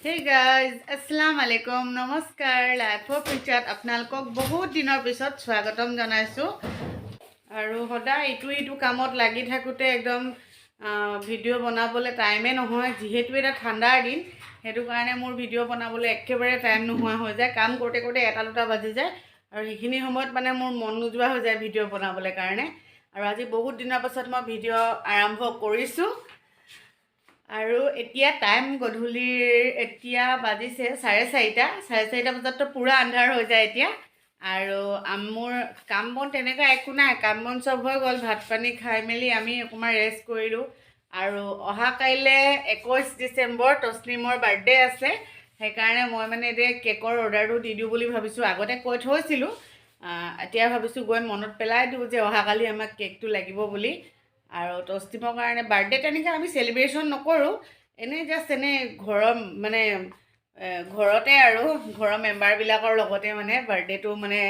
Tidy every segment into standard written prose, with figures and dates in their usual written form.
Hey guys, Assalamu alaikum, Namaskar, Life of Richa, আপোনালোকক বহুত দিনৰ পিছত স্বাগতম জনাইছো আৰু সদায় ইটো কামত লাগি থাকোতে একদম ভিডিও বনাবলৈ টাইমে নহয় যেহেতু এটা ঠাণ্ডাৰ দিন হেতু কাৰণে মোৰ ভিডিও বনাবলৈ একেবাৰে টাইম নোহোৱা হৈ যায় কাম কৰতে কৰতে এটা দুটা বাজি যায় আৰু এইখিনি সময়ত মানে মোৰ মন নোযোৱা হৈ যায় ভিডিও বনাবলৈ কাৰণে আৰু আজি বহুত দিনৰ পিছত মই ভিডিও আৰম্ভ কৰিছো আৰু এতিয়া টাইম গধূলিৰ এতিয়া বাজিছে 4:30 বজাততো পুৰা আন্ধাৰ হৈ যায় এতিয়া আৰু মোৰ কাম বন তেনেকা একো নাই কাম বন সব হৈ গ'ল ভাত পানী খাই মেলি আমি অকমান ৰেষ্ট কৰিলো আৰু অহা কাইলে 21 ডিসেম্বৰ তসনিমৰ বাৰ্থডে আছে সেইকাৰণে মই মানে এ কেকৰ অৰ্ডাৰটো দি দিও বুলি ভাবিছো আগতে কৈ থৈছিলো এতিয়া ভাবিছো গৈ মনত পেলাই দিও যে অহা কালি আমাক কেকটো লাগিব বুলি আৰু তসনিমৰ কাৰণে বাৰ্থডে তেনেকা আমি সেলিব্ৰেশন নকৰো এনে জাস্ট এনে ঘৰৰ মানে ঘৰতে আৰু ঘৰৰ মেম্বাৰ বিলাকৰ লগতে মানে বাৰ্থডেটো মানে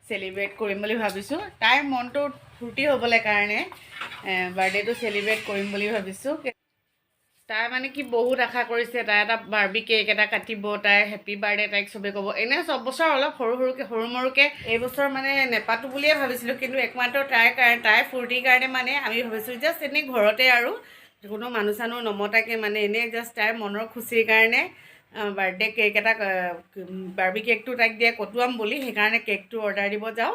সেলিব্ৰেট কৰিম বুলি ভাবিছো তাই মনটো ফুৰ্তি হ'বলৈ কাৰণে বাৰ্থডেটো সেলিব্ৰেট কৰিম বুলি ভাবিছো তাই মানে কি বহুত আশা কৰিছে তাই এটা বাৰ্বি কেক এটা কাটিব তাই হেপি বাৰ্থডে তাইক সবে ক'ব এনে সব বছৰ অলপ সৰু মৰুকে এই বছৰ মানে নেপাটো বুলিয়ে ভাবিছিলো কিন্তু একমাত্ৰ তাই ফুৰ্তিৰ কাৰণে মানে আমি ভাবিছো জাস্ট এনে ঘৰতে আৰু কোনো মানুহ চানুহ নমতাকে মানে এনে জাস্ট তাইৰ মনৰ খুচিৰ কাৰণে বাৰ্থডে কেক এটা বাৰ্বি কেকটো তাইক দিয়ে কটুৱাম বুলি সেইকাৰণে কেকটো অৰ্ডাৰ দিব যাওঁ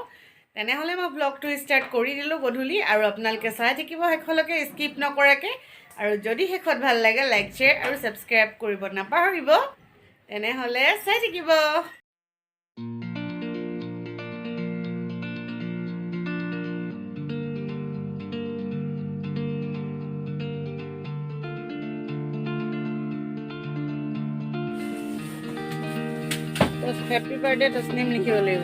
তেনেহ'লে মই ব্লগটো ষ্টাৰ্ট কৰি দিলো গধূলি আৰু আপোনালোকে চাই থাকিব শেষলৈকে স্কিপ নকৰাকে আৰু যদি শেষত ভাল লাগে লাইক শ্বেয়াৰ আৰু সাবস্ক্ৰাইব কৰিব নাপাহৰিব তেনেহ'লে চাই থাকিব हैप्पी बर्थडे तस्नीम लिखिब লাগিব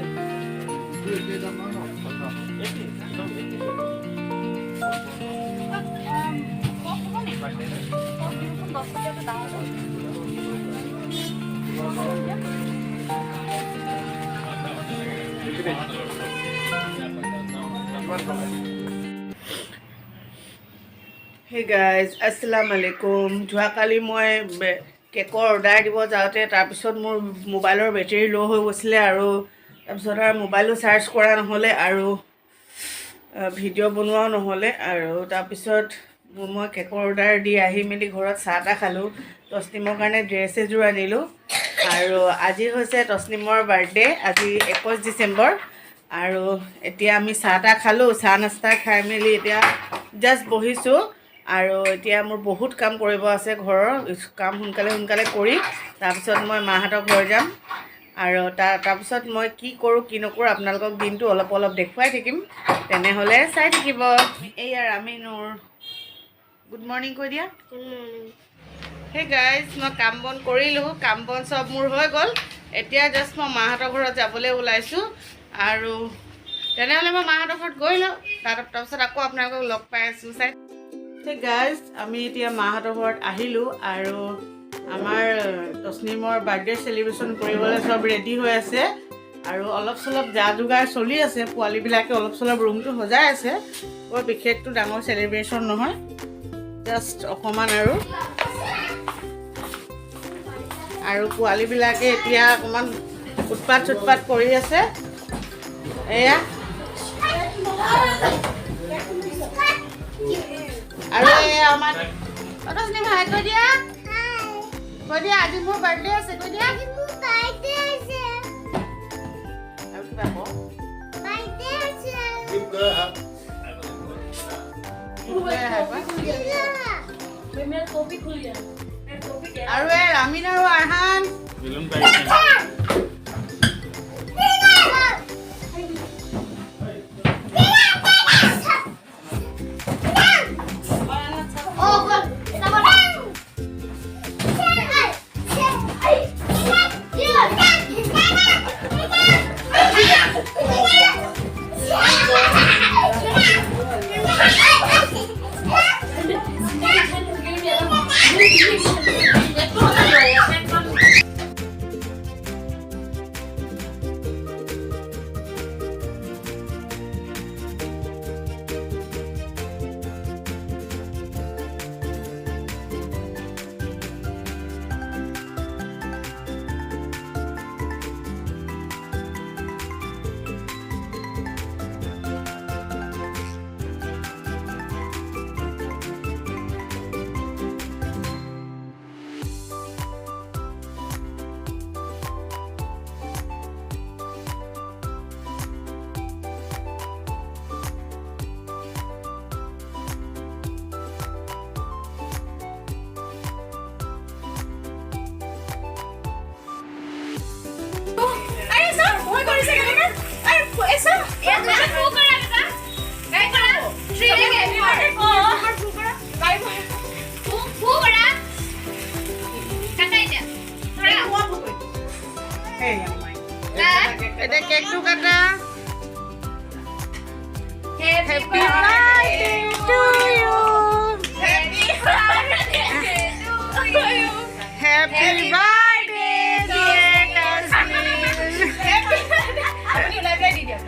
Hey guys, Assalamu alaikum. যোৱাকালি মই কেকৰ অৰ্ডাৰ দিব যাওঁতে তাৰপিছত মোৰ মোবাইলৰ বেটাৰী ল' হৈ গৈছিলে আৰু তাৰপিছত আৰু মোবাইলো চাৰ্জ কৰা নহ'লে আৰু ভিডিঅ' বনোৱাও নহ'লে আৰু তাৰপিছত মই কেকৰ অৰ্ডাৰ দি আহি মেলি ঘৰত চাহ তা খালোঁ তসনিমৰ কাৰণে ড্ৰেছ এযোৰ আনিলোঁ আৰু আজি হৈছে তসনিমৰ বাৰ্থডে আজি 21 ডিসেম্বৰ আৰু এতিয়া আমি চাহ তা খালোঁ চাহ নাস্তা খাই মেলি এতিয়া জাস্ট বহিছোঁ আৰু এতিয়া মোৰ বহুত কাম কৰিব আছে ঘৰৰ কাম সোনকালে কৰি তাৰপিছত মই মাহঁতৰ ঘৰ যাম আৰু তাৰপিছত মই কি কৰোঁ কি নকৰোঁ আপোনালোকক দিনটো অলপ দেখুৱাই থাকিম তেনেহ'লে চাই থাকিব এইয়া ৰামিনুৰ গুড মৰ্নিং কৈ দিয়া গুড মৰ্নিং হে গাইজ মই কাম বন কৰিলোঁ কাম বন সব মোৰ হৈ গ'ল এতিয়া জাস্ট মই মাহঁতৰ ঘৰত যাবলৈ ওলাইছোঁ আৰু তেনেহ'লে মই মাহঁতৰ ঘৰত গৈ লওঁ তাৰপিছত আকৌ আপোনালোকক লগ পাই আছোঁ চাই Hey guys, আমি এতিয়া মাহঁতৰ ঘৰত আহিলোঁ আৰু আমাৰ তসনিমৰ বাৰ্থডে সেলিব্ৰেশন কৰিবলৈ সব ৰেডি হৈ আছে আৰু অলপ চলপ যা যোগাৰ চলি আছে পোৱালিবিলাকে অলপ চলপ ৰুমটো সজাই আছে বৰ বিশেষটো ডাঙৰ সেলিব্ৰেশন নহয় জাস্ট অকমান আৰু পোৱালিবিলাকে এতিয়া অকমান উৎপাত কৰি আছে এয়া আৰু আমাৰ তসনিম হাই কৈ দিয়া আজি মোৰ বাৰ্থডে আছে কৈ দিয়া আজি মোৰ বাৰ্থডে আছে আৰু কিবা কও বাৰ্থডে আছে মেৰা টপি খুল গয়া আৰু ৰামিন আৰু আৰহান বেলুন পাইছে ऐसा ये तो फू करा बेटा काय करा 3 लेके फू करा काय फू करा কাটাই দে ধৰা এই এটা কেকটো কাটা Happy birthday to you. Happy birthday to you. Happy birthday dear Tashneem. Happy birthday. Apni lagay di dia.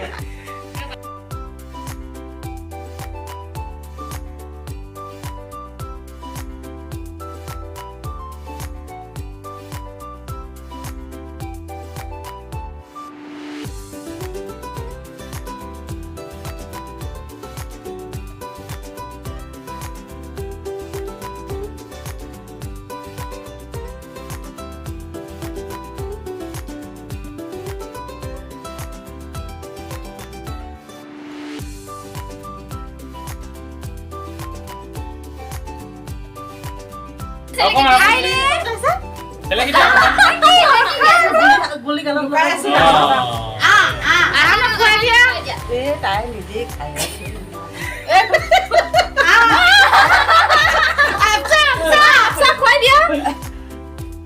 Ako nga. Dala kita. Boleh kalau buka sih. Anak gua dia. Tayo hindi kaya. Apsa khoi dia.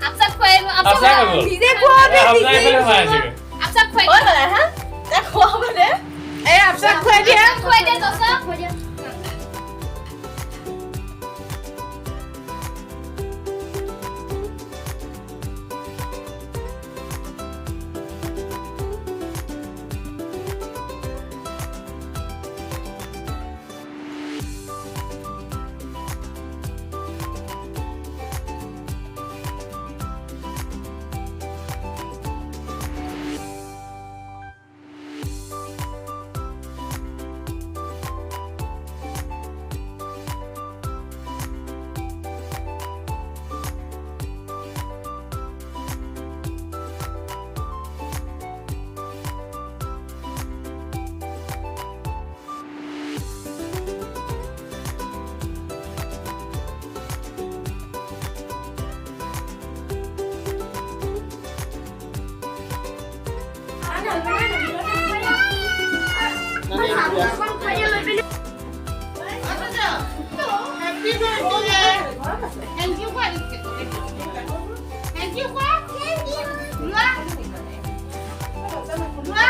Apsa khoi Apsa ka bo? Dide khoi dia. Apsa ka pala maayos ka. Apsa khoi. Oi bala ha? Ta khoi ba de? Eh, apsa khoi dia. Khoi dia to sa khoi dia. Happy birthday. Thank you quá. Thank you quá. Loa. Loa.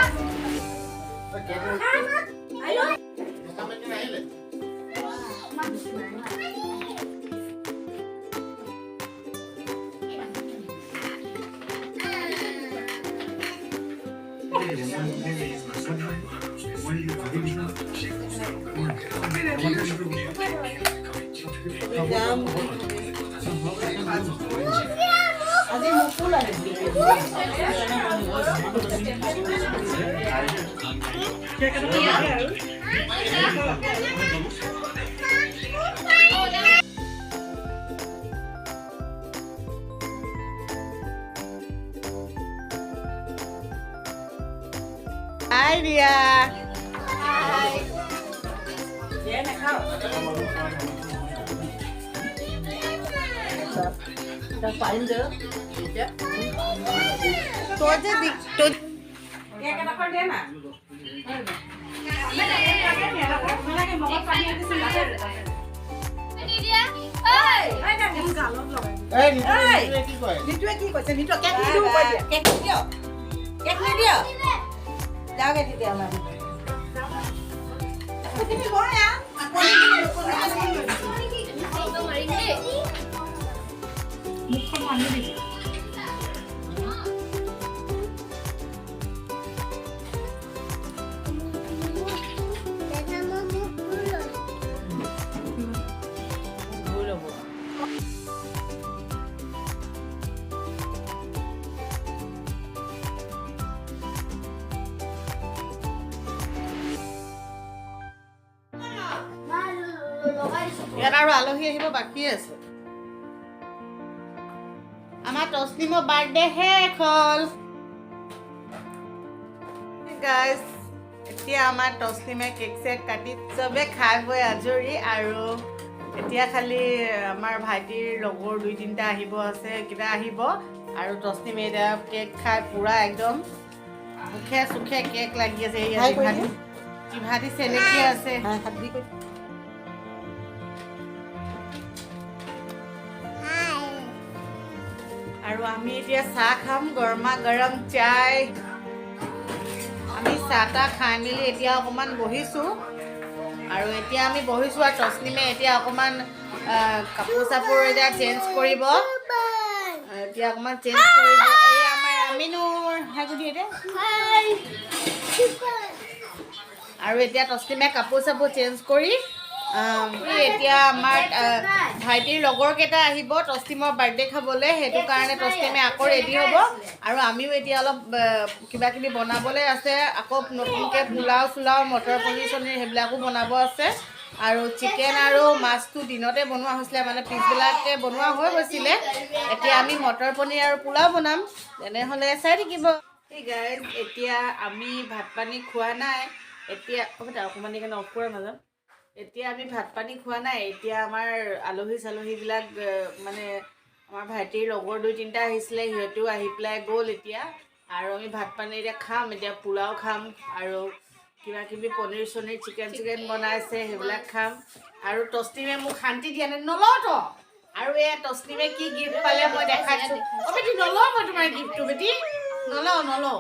Ada mukul ada. Hai dia. Hai. Dia nak kau. Dapat anda. Tidak. Tu aja di tu. Ya kenapa dia nak? Ini dia. Oi. Ni tu lagi kau sini tu kek ni dulu kau dia. Kek dia. Kek ni dia. Jangan di dia mana. Aku sini kau ya. Aku ni kau ni. Itu merindik. Muka mana ni? ইয়াত আৰু আলহী আহিব বাকী আছে আমাৰ তছনিমৰ birthday শেষ হ'ল guys এতিয়া আমাৰ তছনিমে কেক চেক কাটি চবে খাই বৈ আজৰি আৰু এতিয়া খালি আমাৰ ভাইটিৰ লগৰ 2-3টা আহিব আছে কিটা আহিব আৰু তছনিমে এতিয়া কেক খাই পুৰা একদম মুখে চুখে কেক লাগি আছে হাই কৰি দিয়া। জিভাটি চেলেকি আছে হাই হাত দি কৰি আৰু আমি এতিয়া চাহ খাম গৰমা গৰম চাই আমি চাহ তাহ খাই মেলি এতিয়া অকণমান বহিছোঁ আৰু এতিয়া আমি বহিছোঁ আৰু তছনিমে এতিয়া অকণমান কাপোৰ চাপোৰ এতিয়া চেঞ্জ কৰিব এতিয়া অকণমান চেঞ্জ কৰিব এই আমাৰ আমিনুৰ হাগুদি এতিয়া আৰু এতিয়া তছনিমে কাপোৰ চাপোৰ চেঞ্জ কৰি এতিয়া আমাৰ ভাইটিৰ লগৰ কেইটা আহিব তছনিমৰ বাৰ্থডে খাবলৈ সেইটো কাৰণে তছনিমে আকৌ ৰেডি হ'ব আৰু আমিও এতিয়া অলপ কিবা কিবি বনাবলৈ আছে আকৌ নতুনকৈ পোলাও চোলাও মটৰ পনীৰ চনীৰ সেইবিলাকো বনাব আছে আৰু চিকেন আৰু মাছটো দিনতে বনোৱা হৈছিলে মানে পিছবিলাকে বনোৱা হৈ গৈছিলে এতিয়া আমি মটৰ পনীৰ আৰু পোলাও বনাম তেনেহ'লে চাই থাকিব গাইজ এতিয়া আমি ভাত পানী খোৱা নাই এতিয়া অকণমান কাৰণে অফ কৰা নাযাম এতিয়া আমি ভাত পানী খোৱা নাই এতিয়া আমাৰ আলহী চালহীবিলাক মানে আমাৰ ভাইটিৰ লগৰ 2-3টা আহিছিলে সিহঁতেও আহি পেলাই গ'ল এতিয়া আৰু আমি ভাত পানী এতিয়া খাম এতিয়া পোলাও খাম আৰু কিবা কিবি পনীৰ চনীৰ চিকেন বনাইছে সেইবিলাক খাম আৰু তছনিমে মোক শান্তি দিয়া নাই নলওঁতো আৰু এয়া তছনিমে কি গিফ্ট পালে মই দেখাইছোঁ অ' বেটি নলওঁ মই তোমাৰ গিফ্টটো বেটি নলওঁ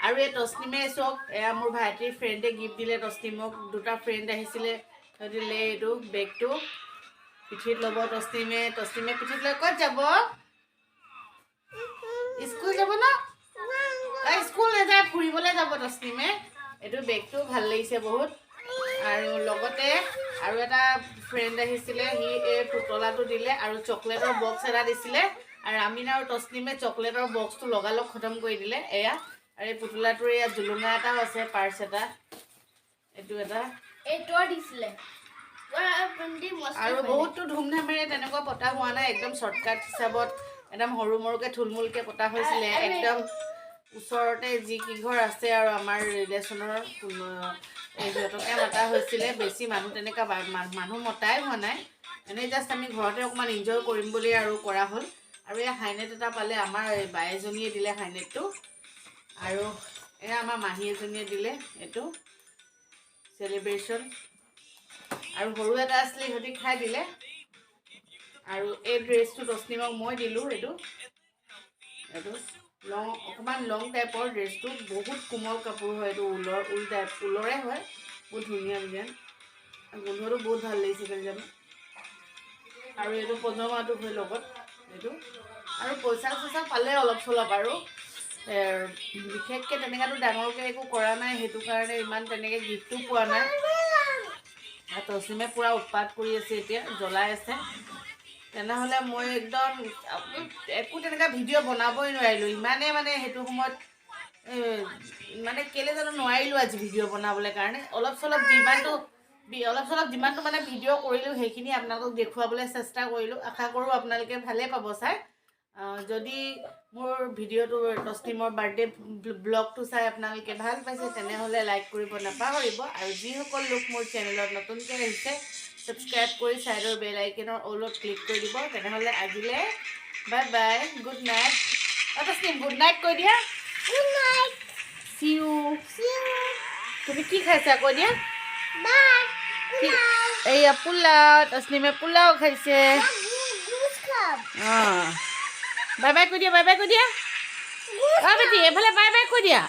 আৰু এই তছনিমে চাওক এয়া মোৰ ভাইটিৰ ফ্ৰেণ্ডে গিফ্ট দিলে তছনিমক 2টা ফ্ৰেণ্ড আহিছিলে দিলে এইটো বেগটো পিঠিত ল'ব তছনিমে পিঠিত লৈ ক'ত যাব স্কুল যাব ন স্কুল নাযায় ফুৰিবলৈ যাব তছনিমে এইটো বেগটো ভাল লাগিছে বহুত আৰু লগতে আৰু এটা ফ্ৰেণ্ড আহিছিলে সি এই পুতলাটো দিলে আৰু চকলেটৰ বক্স এটা দিছিলে আৰু আমিন আৰু তছনিমে চকলেটৰ বক্সটো লগালগ খতম কৰি দিলে এয়া আৰু এই পুতলাটোৰ এয়া জুলুঙা এটাও আছে পাৰ্চ এটা এইটো এটা দিছিলে আৰু বহুতো ধুমধামেৰে তেনেকুৱা পতা হোৱা নাই একদম শ্বৰ্টকাট হিচাপত একদম সৰু মৰুকৈ থুলমূলকৈ পতা হৈছিলে একদম ওচৰতে যি কিঘৰ আছে আৰু আমাৰ ৰিলেশ্যনৰ সিহঁতকে মতা হৈছিলে বেছি মানুহ তেনেকুৱা মানুহ মতাই হোৱা নাই এনেই জাষ্ট আমি ঘৰতে অকণমান এনজয় কৰিম বুলি আৰু কৰা হ'ল আৰু এই হাইনেট এটা পালে আমাৰ বাই এজনীয়ে দিলে হাইনেটটো আৰু এয়া আমাৰ মাহী এজনীয়ে দিলে এইটো চেলিব্ৰেশ্যন আৰু সৰু এটা আছিলে সিহঁতি খাই দিলে আৰু এই ড্ৰেছটো তছনিমক মই দিলোঁ এইটো লং অকণমান লং টাইপৰ ড্ৰেছটো বহুত কোমল কাপোৰ হয় এইটো ঊলৰে হয় বহুত ধুনীয়া ডিজাইন গোন্ধটো বহুত ভাল লাগিছে কেলে জানো আৰু এইটো পজমাটো হয় লগত এইটো আৰু পইচা চইচা পালে অলপ চলপ আৰু বিশেষকৈ তেনেকুৱাতো ডাঙৰকৈ একো কৰা নাই সেইটো কাৰণে ইমান তেনেকৈ গিফ্টটো পোৱা নাই আৰু তছনিমে পূৰা উৎপাত কৰি আছে এতিয়া জ্বলাই আছে তেনেহ'লে মই একদম একো তেনেকুৱা ভিডিঅ' বনাবই নোৱাৰিলোঁ ইমানেই মানে সেইটো সময়ত মানে কেলৈ জানো নোৱাৰিলোঁ আজি ভিডিঅ' বনাবলৈ কাৰণে অলপ চলপ যিমানটো মানে ভিডিঅ' কৰিলোঁ সেইখিনি আপোনালোকক দেখুৱাবলৈ চেষ্টা কৰিলোঁ আশা কৰোঁ আপোনালোকে ভালেই পাব চাই যদি মোৰ ভিডিঅ'টো তছনিমৰ বাৰ্থডে ব্লগটো চাই আপোনালোকে ভাল পাইছে তেনেহ'লে লাইক কৰিব নাপাহৰিব আৰু যিসকল লোক মোৰ চেনেলত নতুনকৈ আহিছে ছাবস্ক্ৰাইব কৰি ছাইডৰ বেল আইকনৰ অলত ক্লিক কৰি দিব তেনেহ'লে আজিলৈ bye bye good night Tasnim good night কৈ দিয়া গুড নাইট চি ইউ তুমি কি খাইছা কৈ দিয়া এইয়া পোলাও তছনিমে পোলাও খাইছে অঁ বাই বাই কৈ দিয়া বেটি এইফালে বাই বাই কৈ দিয়া